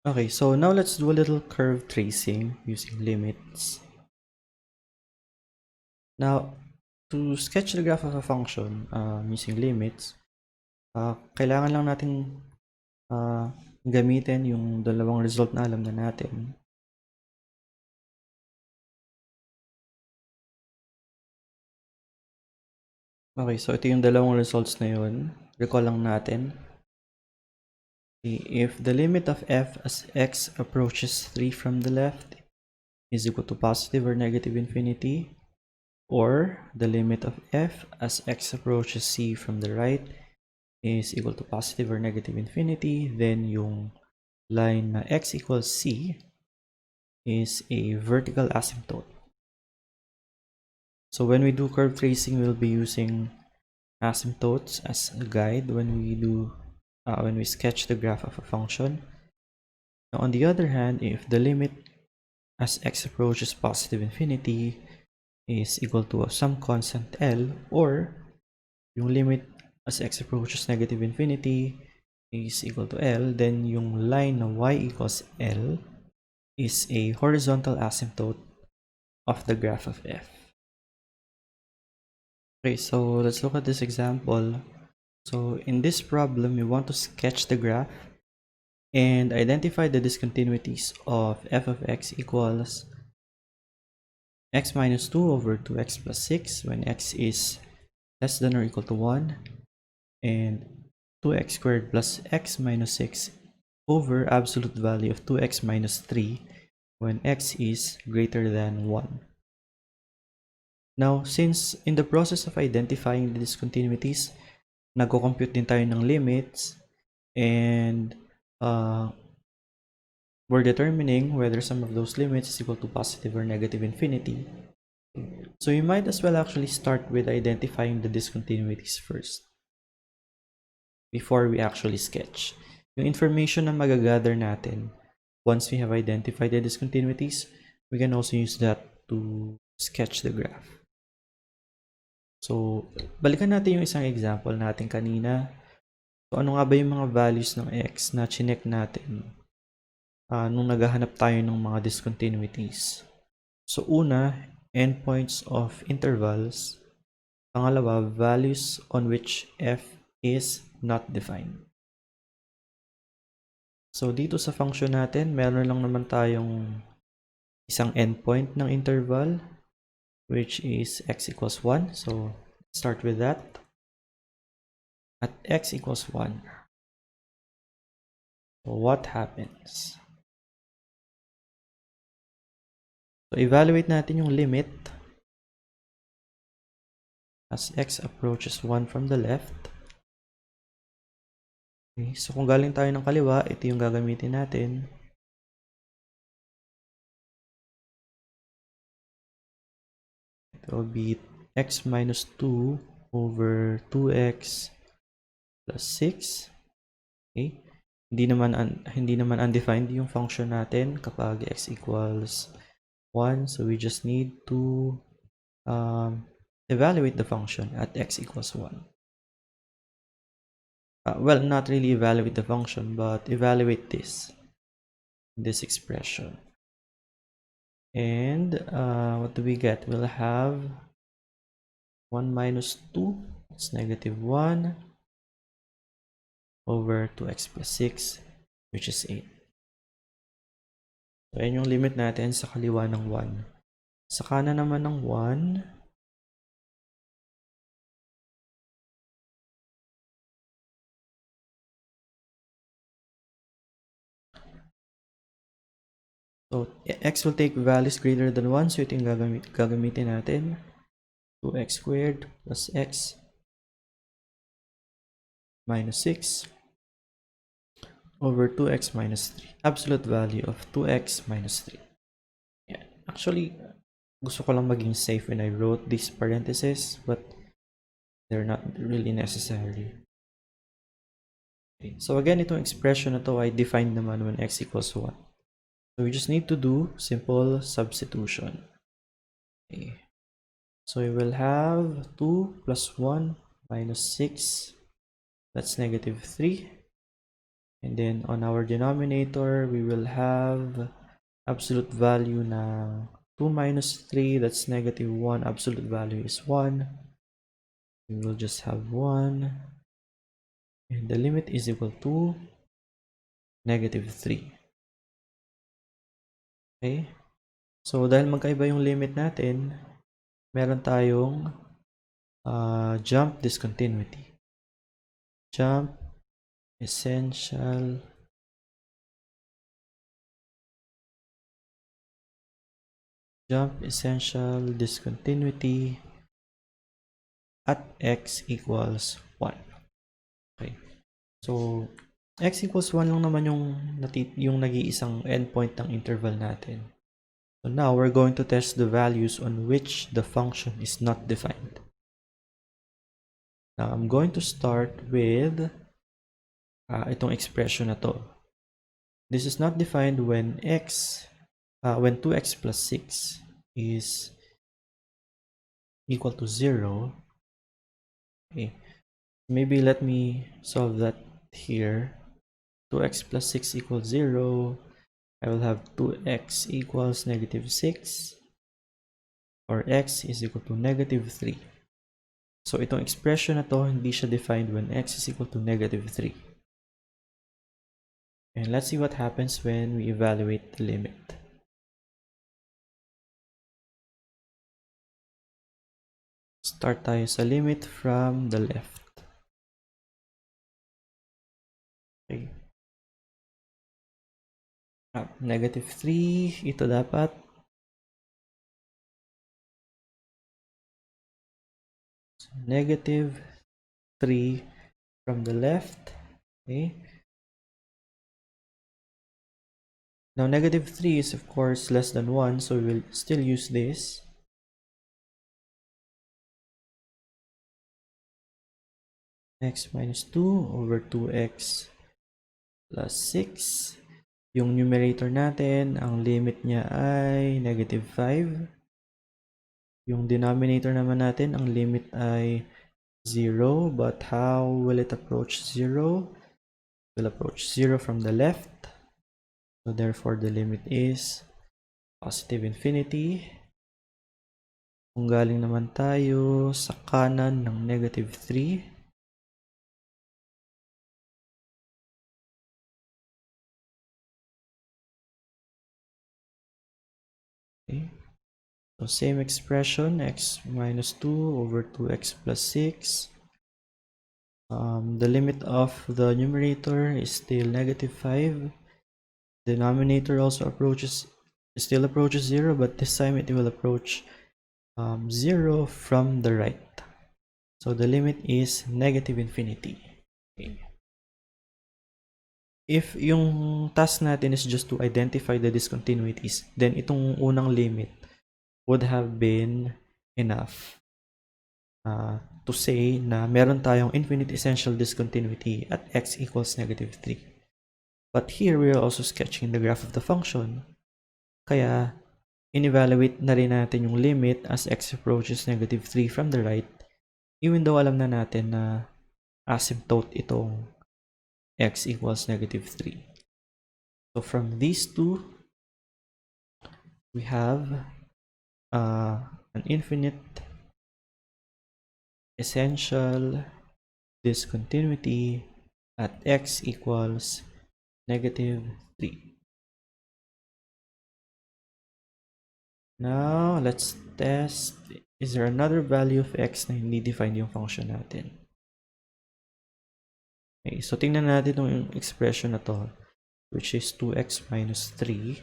Okay, so now let's do a little curve tracing using limits. Now, to sketch the graph of a function using limits, kailangan lang natin gamitin yung dalawang result na alam na natin. Okay, so ito yung dalawang results na yun. Recall lang natin. If the limit of f as x approaches 3 from the left is equal to positive or negative infinity, or the limit of f as x approaches c from the right is equal to positive or negative infinity, then yung line na x equals c is a vertical asymptote. So when we do curve tracing, we'll be using asymptotes as a guide when we sketch the graph of a function. Now, on the other hand, if the limit as x approaches positive infinity is equal to some constant L, or yung limit as x approaches negative infinity is equal to L, then yung line na y equals L is a horizontal asymptote of the graph of f. Okay, so let's look at this example. So in this problem, we want to sketch the graph and identify the discontinuities of f of x equals x minus 2 over 2x plus 6 when x is less than or equal to 1, and 2x squared plus x minus 6 over absolute value of 2x minus 3 when x is greater than 1. Now, since in the process of identifying the discontinuities, nagko-compute din tayo ng limits, and we're determining whether some of those limits is equal to positive or negative infinity. So you might as well actually start with identifying the discontinuities first before we actually sketch. Yung information na magagather natin, once we have identified the discontinuities, we can also use that to sketch the graph. So, balikan natin yung isang example natin kanina. So, ano nga ba yung mga values ng x na chinek natin nung naghahanap tayo ng mga discontinuities? So, una, endpoints of intervals. Pangalawa, values on which f is not defined. So, dito sa function natin, meron lang naman tayong isang endpoint ng interval, which is x equals 1. So, start with that. At x equals 1, so what happens? So, evaluate natin yung limit as x approaches 1 from the left. Okay, so kung galing tayo ng kaliwa, ito yung gagamitin natin. It will be x minus 2 over 2x plus 6. Okay? Hindi naman undefined yung function natin kapag x equals 1. So we just need to evaluate the function at x equals 1. Well, not really evaluate the function, but evaluate this expression. And what do we get? We'll have 1 minus 2, it's negative 1 over 2x plus 6, which is 8. So, ayan yung limit natin sa kaliwa ng 1. Sa kanan naman ng 1, so x will take values greater than 1, so ito yung gagamitin natin. 2x squared plus x minus 6 over 2x minus 3. Absolute value of 2x minus 3. Yeah. Actually, gusto ko lang maging safe when I wrote these parentheses, but they're not really necessary. Okay. So again, itong expression na to ay defined naman when x equals 1. So we just need to do simple substitution. Okay. So we will have 2 plus 1 minus 6. That's negative 3. And then on our denominator, we will have absolute value na 2 minus 3, that's negative 1. Absolute value is 1. We will just have 1. And the limit is equal to negative 3. Okay? So, dahil magkaiba yung limit natin, meron tayong jump discontinuity. Jump essential discontinuity at x equals 1. Okay. So, x equals 1 lang naman yung nag-iisang endpoint ng interval natin. So now, we're going to test the values on which the function is not defined. Now, I'm going to start with itong expression na to. This is not defined when 2x plus 6 is equal to 0. Okay. Maybe let me solve that here. 2x plus 6 equals 0. I will have 2x equals negative 6. Or x is equal to negative 3. So, itong expression na to, hindi siya defined when x is equal to negative 3. And let's see what happens when we evaluate the limit. Start tayo sa limit from the left. Okay. Negative 3, ito dapat. So, negative 3 from the left. Okay. Now, negative 3 is of course less than 1, so we will still use this. X minus 2 over 2x plus 6. Yung numerator natin, ang limit niya ay negative 5. Yung denominator naman natin, ang limit ay 0. But how will it approach 0? It will approach 0 from the left. So therefore, the limit is positive infinity. Kung galing naman tayo sa kanan ng negative 3, okay. So same expression, x minus 2 over 2x plus 6. The limit of the numerator is still negative 5. Denominator also still approaches 0, but this time it will approach 0 from the right. So the limit is negative infinity. Okay. If yung task natin is just to identify the discontinuities, then itong unang limit would have been enough to say na meron tayong infinite essential discontinuity at x equals negative 3. But here, we are also sketching the graph of the function. Kaya, in-evaluate na rin natin yung limit as x approaches negative 3 from the right, even though alam na natin na asymptote itong x equals negative 3. So, from these two, we have an infinite essential discontinuity at x equals negative 3. Now, let's test. Is there another value of x na hindi defined yung function natin? Okay, so tingnan natin yung expression na to, which is 2x minus 3.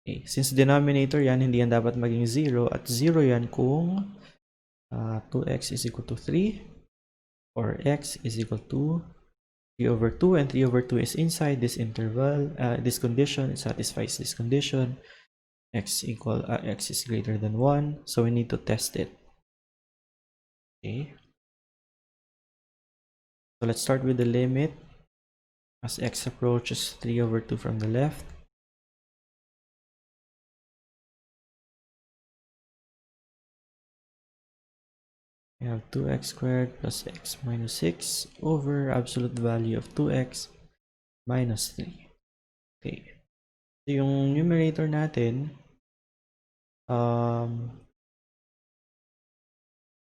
Okay, since denominator yan, hindi yan dapat maging 0. At 0 yan kung 2x is equal to 3 or x is equal to 3 over 2, and 3 over 2 is inside this interval, this condition. It satisfies this condition. X is greater than 1, so we need to test it. Okay. So let's start with the limit as x approaches 3 over 2 from the left. We have 2x squared plus x minus 6 over absolute value of 2x minus 3. Okay. So yung numerator natin,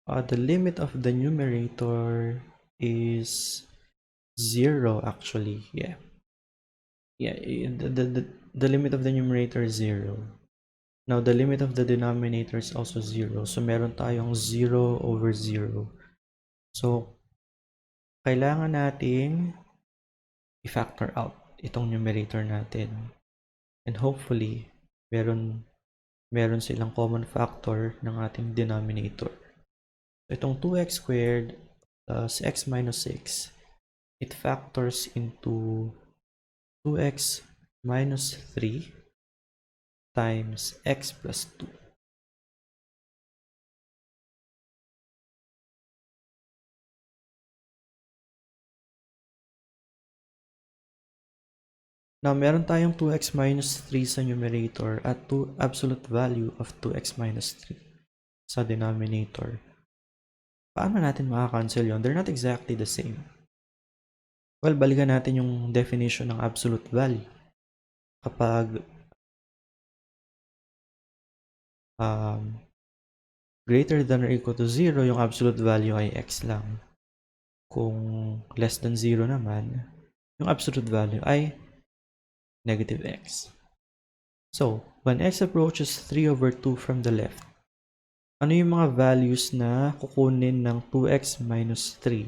the limit of the numerator is 0 actually. Yeah. The limit of the numerator is 0. Now, the limit of the denominator is also 0. So, meron tayong 0 over 0. So, kailangan nating i-factor out itong numerator natin. And hopefully, meron silang common factor ng ating denominator. So, itong 2x squared plus x minus 6, it factors into 2x minus 3 times x plus 2. Now, meron tayong 2x minus 3 sa numerator at absolute value of 2x minus 3 sa denominator. Paano natin makakancel yun? They're not exactly the same. Well, balikan natin yung definition ng absolute value. Kapag greater than or equal to 0, yung absolute value ay x lang. Kung less than 0 naman, yung absolute value ay negative x. So, when x approaches 3 over 2 from the left, ano yung mga values na kukunin ng 2x minus 3?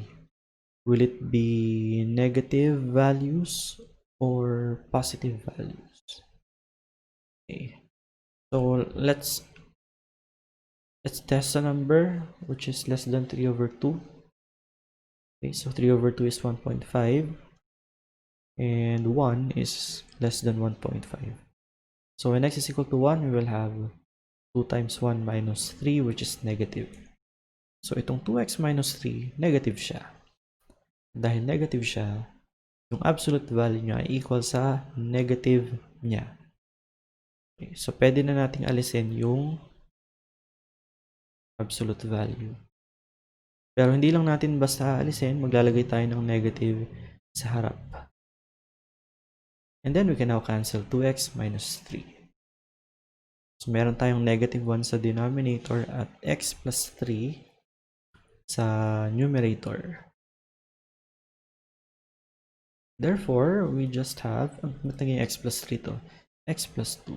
Will it be negative values or positive values? Okay. So, let's test a number which is less than 3 over 2. Okay, so 3 over 2 is 1.5 and 1 is less than 1.5. So when x is equal to 1, we will have 2 times 1 minus 3, which is negative. So itong 2x minus 3, negative siya. Dahil negative siya, yung absolute value niya ay equal sa negative niya. Okay, so pwede na nating alisin yung absolute value. Pero hindi lang natin basta alisin, maglalagay tayo ng negative sa harap. And then we can now cancel 2x minus 3. So meron tayong negative 1 sa denominator at x plus 3 sa numerator. Therefore, we just have, naging x plus 3 to, x plus 2.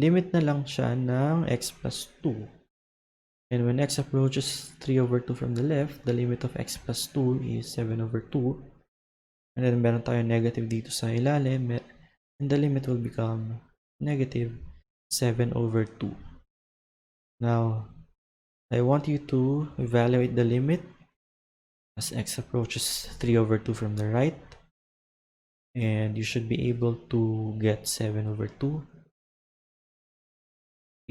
Limit na lang siya ng x plus 2. And when x approaches 3 over 2 from the left, the limit of x plus 2 is 7 over 2. And then meron tayong negative dito sa ilalim, and the limit will become negative 7 over 2. Now, I want you to evaluate the limit as x approaches 3 over 2 from the right. And you should be able to get 7 over 2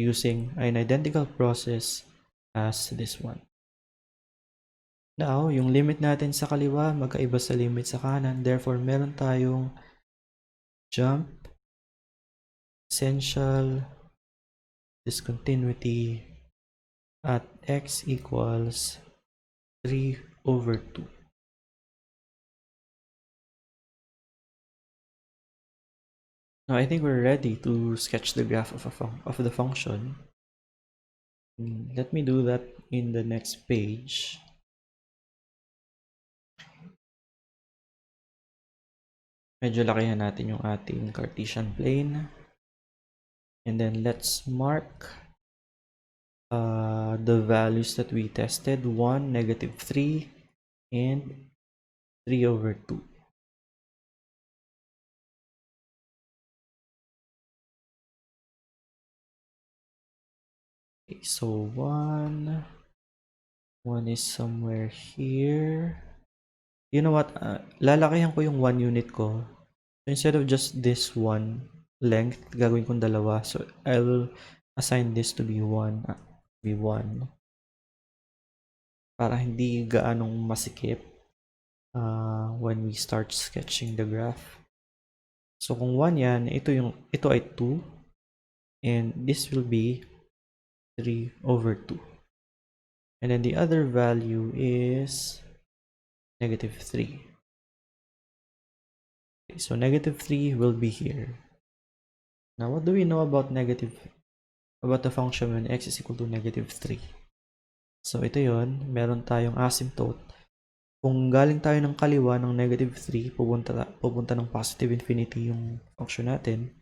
using an identical process as this one. Now, yung limit natin sa kaliwa, magkaiba sa limit sa kanan. Therefore, meron tayong jump, essential, discontinuity, at x equals 3 over 2. Now, I think we're ready to sketch the graph of the function. Let me do that in the next page. Medyo lakihan natin yung ating Cartesian plane. And then let's mark the values that we tested, 1, negative 3, and 3 over 2. Okay, so 1 is somewhere here. You know what? Lalakihan ko yung 1 unit ko. So instead of just this one length, gagawin kong dalawa. So I will assign this to be 1. Para hindi gaanong masikip when we start sketching the graph. So kung 1 yan, ito ay 2 and this will be 3 over 2. And then the other value is negative 3. Okay, so negative 3 will be here. Now, what do we know about about the function when x is equal to negative 3? So, ito yon, meron tayong asymptote. Kung galing tayo ng kaliwa ng negative 3, pupunta ng positive infinity yung function natin.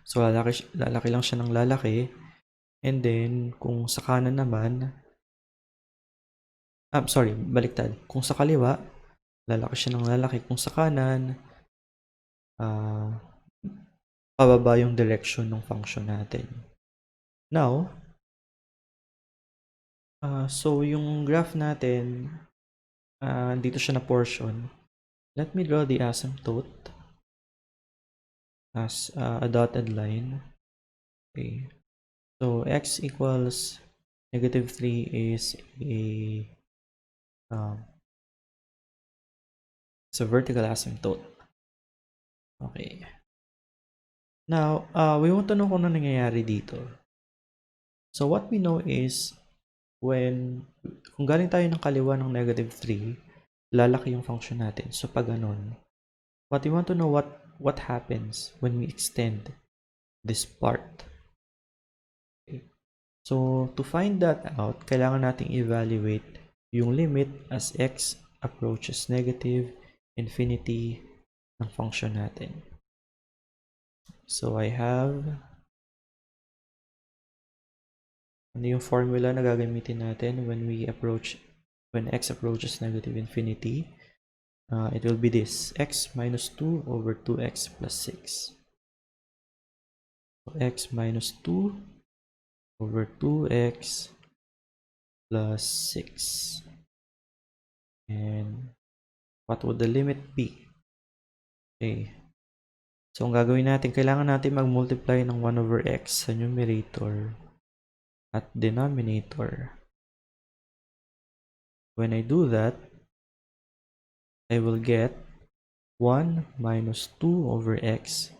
So, lalaki lang siya ng lalaki. And then, kung sa kanan naman, baliktad. Kung sa kaliwa, lalaki siya ng lalaki. Kung sa kanan, pababa yung direction ng function natin. Now, so yung graph natin, dito siya na portion. Let me draw the asymptote as a dotted line. Okay. So x equals negative 3 is it's a vertical asymptote. Okay. Now, we want to know kung ano nangyayari dito. So what we know is kung galing tayo ng kaliwa ng negative 3, lalaki yung function natin. So pag ganun, what we want to know what happens when we extend this part. Okay. So to find that out, kailangan nating evaluate yung limit as x approaches negative infinity ng function natin. So I have ano yung formula na gagamitin natin when x approaches negative infinity. It will be this, x minus 2 over 2x plus 6. So x minus 2 over 2x plus 6. And what would the limit be? Okay. So, ang gagawin natin, kailangan natin mag-multiply ng 1 over x sa numerator at denominator. When I do that, I will get 1 minus 2 over x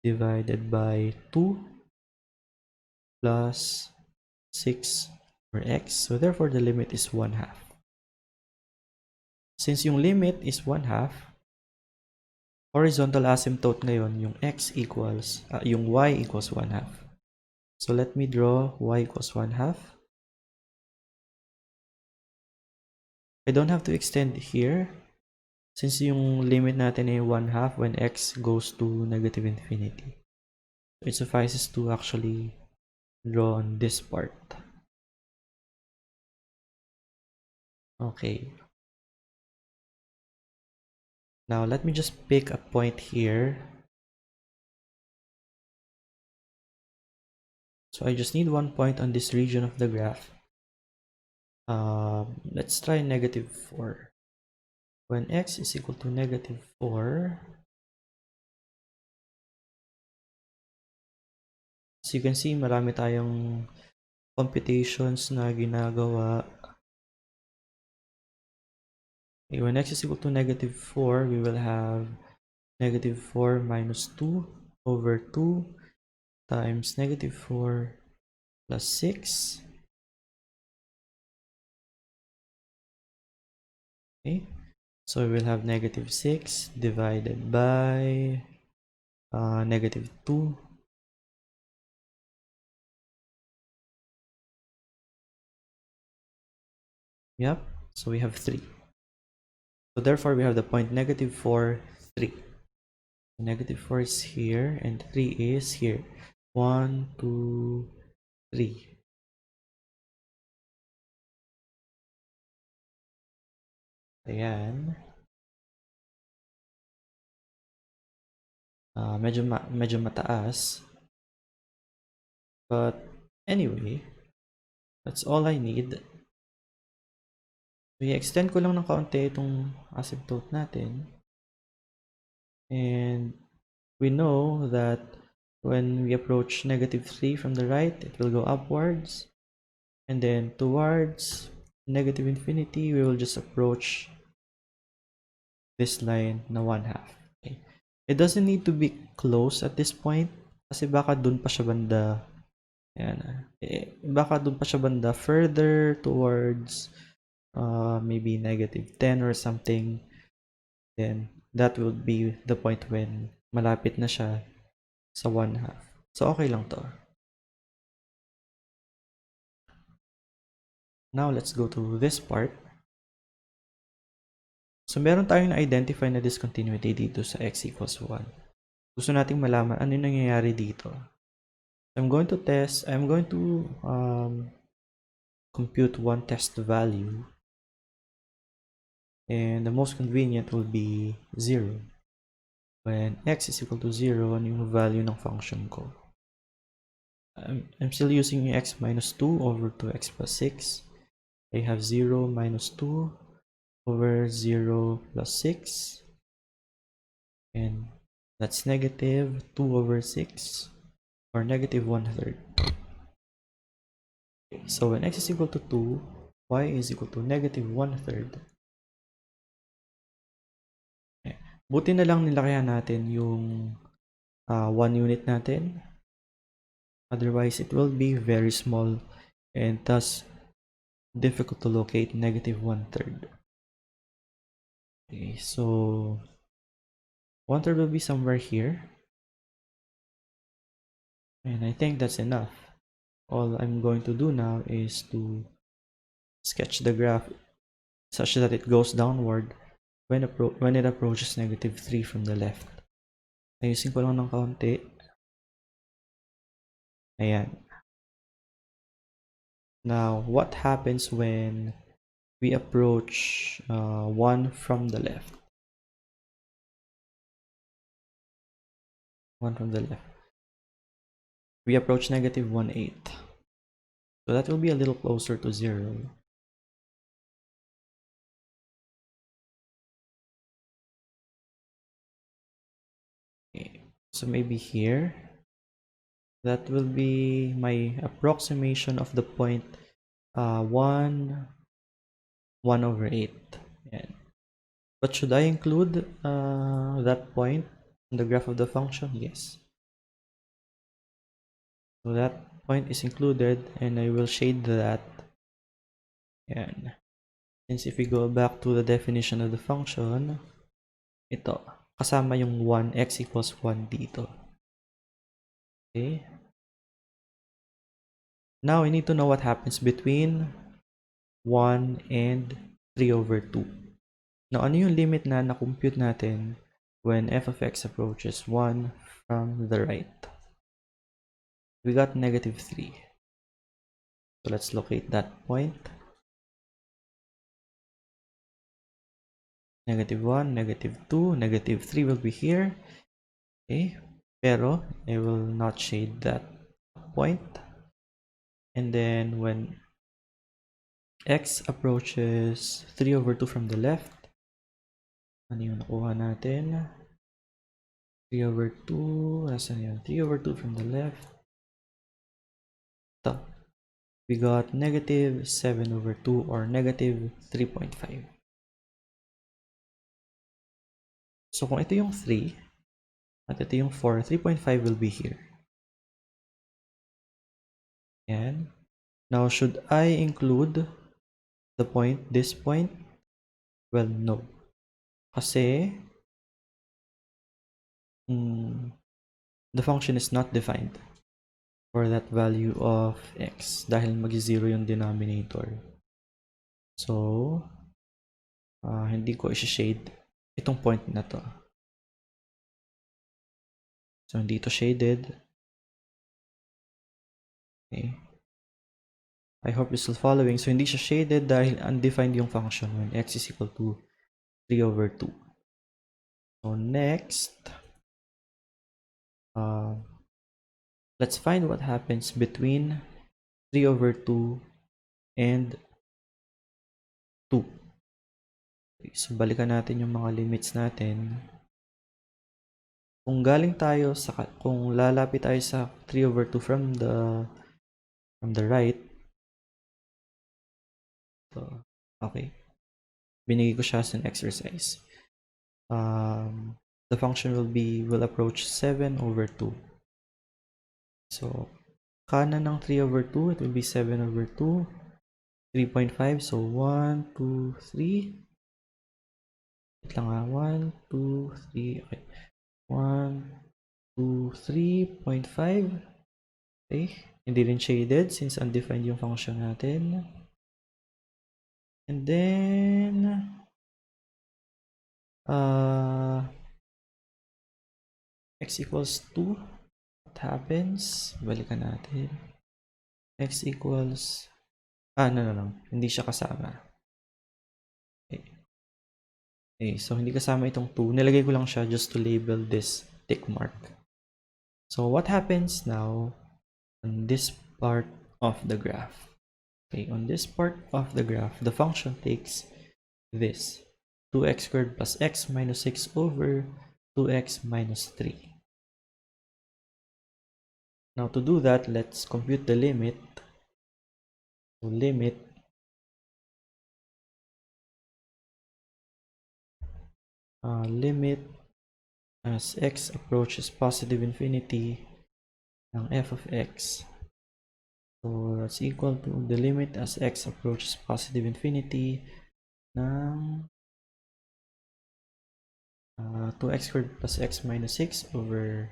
divided by 2 plus 6 over x. So, therefore, the limit is 1/2. Since yung limit is 1/2, horizontal asymptote ngayon, yung yung y equals 1/2. So let me draw y equals 1/2. I don't have to extend here since yung limit natin ay 1/2 when x goes to negative infinity. So it suffices to actually draw on this part. Okay. Now let me just pick a point here. So I just need one point on this region of the graph. Let's try negative 4. When x is equal to negative 4, as you can see, marami tayong computations na ginagawa. Okay, when x is equal to negative 4, we will have negative 4 minus 2 over 2 times negative 4 plus 6. Okay, so we will have negative 6 divided by negative 2. Yep, so we have 3. So therefore, we have the point negative 4, 3. Negative 4 is here and 3 is here. 1, 2, 3. Ayan. Medyo mataas. But anyway, that's all I need. I-extend ko lang ng kaunti itong asymptote natin. And we know that when we approach negative 3 from the right, it will go upwards. And then towards negative infinity, we will just approach this line na 1/2. Okay. It doesn't need to be close at this point kasi baka dun pa siya banda Ayan. Baka dun pa siya banda further towards maybe -10 or something. Then that would be the point when malapit na siya sa 1/2. So okay lang to. Now let's go to this part. So meron tayong na-identify na discontinuity dito sa x equals 1. Gusto nating malaman ano yung nangyayari dito. I'm going to compute one test value, and the most convenient will be 0. When x is equal to 0, ano yung value ng function ko? I'm still using x minus 2 over 2x plus 6. I have 0 minus 2 over 0 plus 6. And that's negative 2 over 6, or negative 1/3. So when x is equal to 2, y is equal to negative 1/3. Buti na lang nilakayan natin yung 1 unit natin. Otherwise, it will be very small and thus difficult to locate negative 1/3. Okay, so 1/3 will be somewhere here. And I think that's enough. All I'm going to do now is to sketch the graph such that it goes downward when it approaches -3 from the left. Ayusin ko lang ng kaunti. Ayan. Now, what happens when we approach 1 from the left? 1 from the left. We approach negative 1/8. So that will be a little closer to 0. Okay. So maybe here, that will be my approximation of the point 1 over 8. Yan. But should I include that point in the graph of the function? Yes. So that point is included, and I will shade that. And since if we go back to the definition of the function, ito, kasama yung 1, x equals 1 dito. Okay. Now we need to know what happens between 1 and 3 over 2. Now, ano yung limit na na-compute natin when f of x approaches 1 from the right? We got negative 3. So let's locate that point. Negative 1, negative 2, negative 3 will be here. Okay, pero I will not shade that point. And then when x approaches 3 over 2 from the left, ano yung nakuha natin? 3 over 2, asan yun? 3 over 2 from the left. Ito. We got negative 7 over 2, or negative 3.5. So kung ito yung 3, at ito yung 4, 3.5 will be here. And now, should I include the point, this point? Well, no. Kasi the function is not defined for that value of x dahil mag-0 yung denominator. So, hindi ko i-shade itong point na to. So, hindi ito shaded. Okay. I hope you're still following. So, hindi siya shaded dahil undefined yung function when x is equal to 3 over 2. So, next, let's find what happens between 3 over 2 and 2. Okay, so, balikan natin yung mga limits natin. Kung galing tayo sa, kung lalapit tayo sa 3 over 2 from the right. So, okay. Binigay ko siya as an exercise. The function will approach 7 over 2. So, kanan ng 3/2, it will be 7/2. 3.5, so 1, 2, 3. Wait lang nga, 1, 2, 3, okay. 1, 2, 3.5. Okay, hindi rin shaded since undefined yung function natin. And then, x equals 2. What happens? Balikan natin. X equals, no. Hindi siya kasama. Okay, so hindi kasama itong 2. Nilagay ko lang siya just to label this tick mark. So what happens now on this part of the graph? Okay, on this part of the graph, the function takes this 2x squared plus x minus 6 over 2x minus 3. Now to do that, let's compute the limit. So limit as x approaches positive infinity ng f of x. So that's equal to the limit as x approaches positive infinity ng 2x squared plus x minus 6 over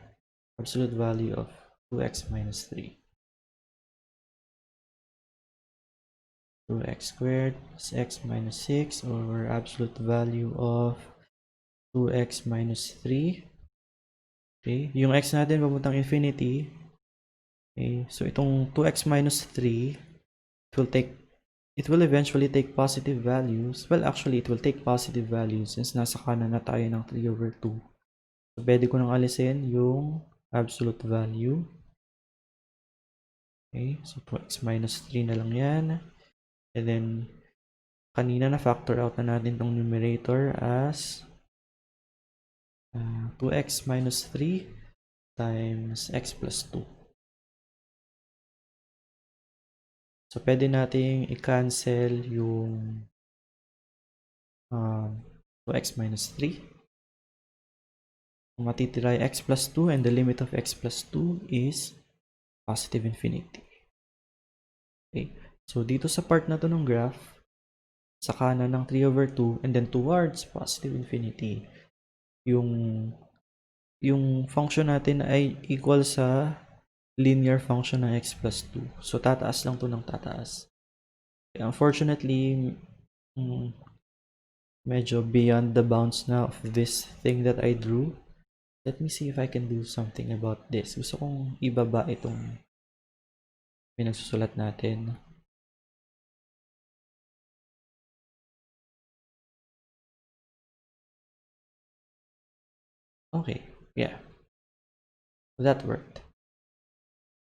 absolute value of 2x minus 3. 2x squared plus x minus 6 over absolute value of 2x minus 3. Okay, yung x natin papuntang infinity. Okay, so itong 2x minus 3, it will eventually take positive values. Well, actually, it will take positive values since nasa kanan na tayo ng 3/2. So, pwede ko nang alisin yung absolute value. Okay, so 2x minus 3 na lang yan. And then, kanina na factor out na natin tong numerator as 2x minus 3 times x plus 2. So, pwede nating i-cancel yung 2x minus 3. Matitira x plus 2 and the limit of x plus 2 is positive infinity. Okay, so dito sa part na to ng graph, sa kanan ng 3/2 and then towards positive infinity, yung function natin ay equal sa linear function ng x plus 2. So tataas lang to ng tataas. Okay, unfortunately, medyo beyond the bounds na of this thing that I drew. Let me see if I can do something about this. Gusto kong ibaba itong pinagsusulat natin. Okay, yeah. That worked.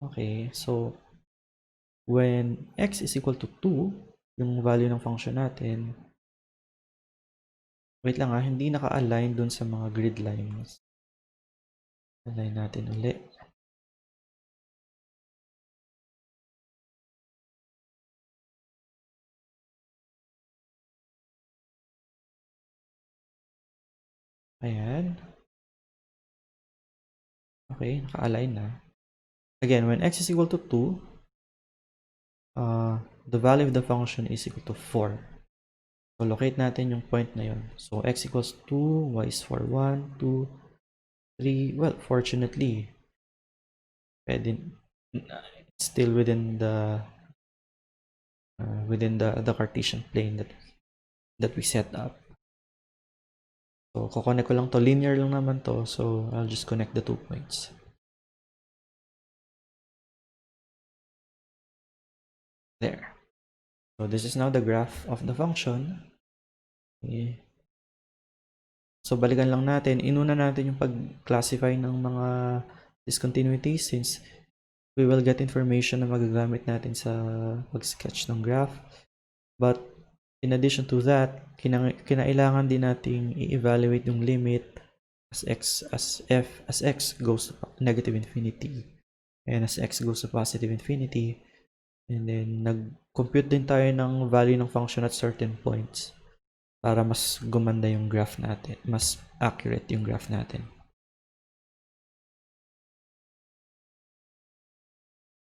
Okay, so when x is equal to 2, yung value ng function natin, wait lang hindi naka-align dun sa mga grid lines. Align natin ulit. Ayan. Okay, naka-align na. Again, when x is equal to 2, the value of the function is equal to 4. So, locate natin yung point na yun. So, x equals 2, y is 4, 1, 2, 3. Well, fortunately, it's still within the Cartesian plane that we set up. So, kukonek ko lang to. Linear lang naman to. So, I'll just connect the 2 points. There. So, this is now the graph of the function. Okay. So, balikan lang natin. Inuna natin yung pag-classify ng mga discontinuities since we will get information na magagamit natin sa pag-sketch ng graph. But, in addition to that, kinailangan din nating i-evaluate yung limit as x goes to negative infinity and as x goes to positive infinity. And then, nag-compute din tayo ng value ng function at certain points para mas gumanda yung graph natin, mas accurate yung graph natin.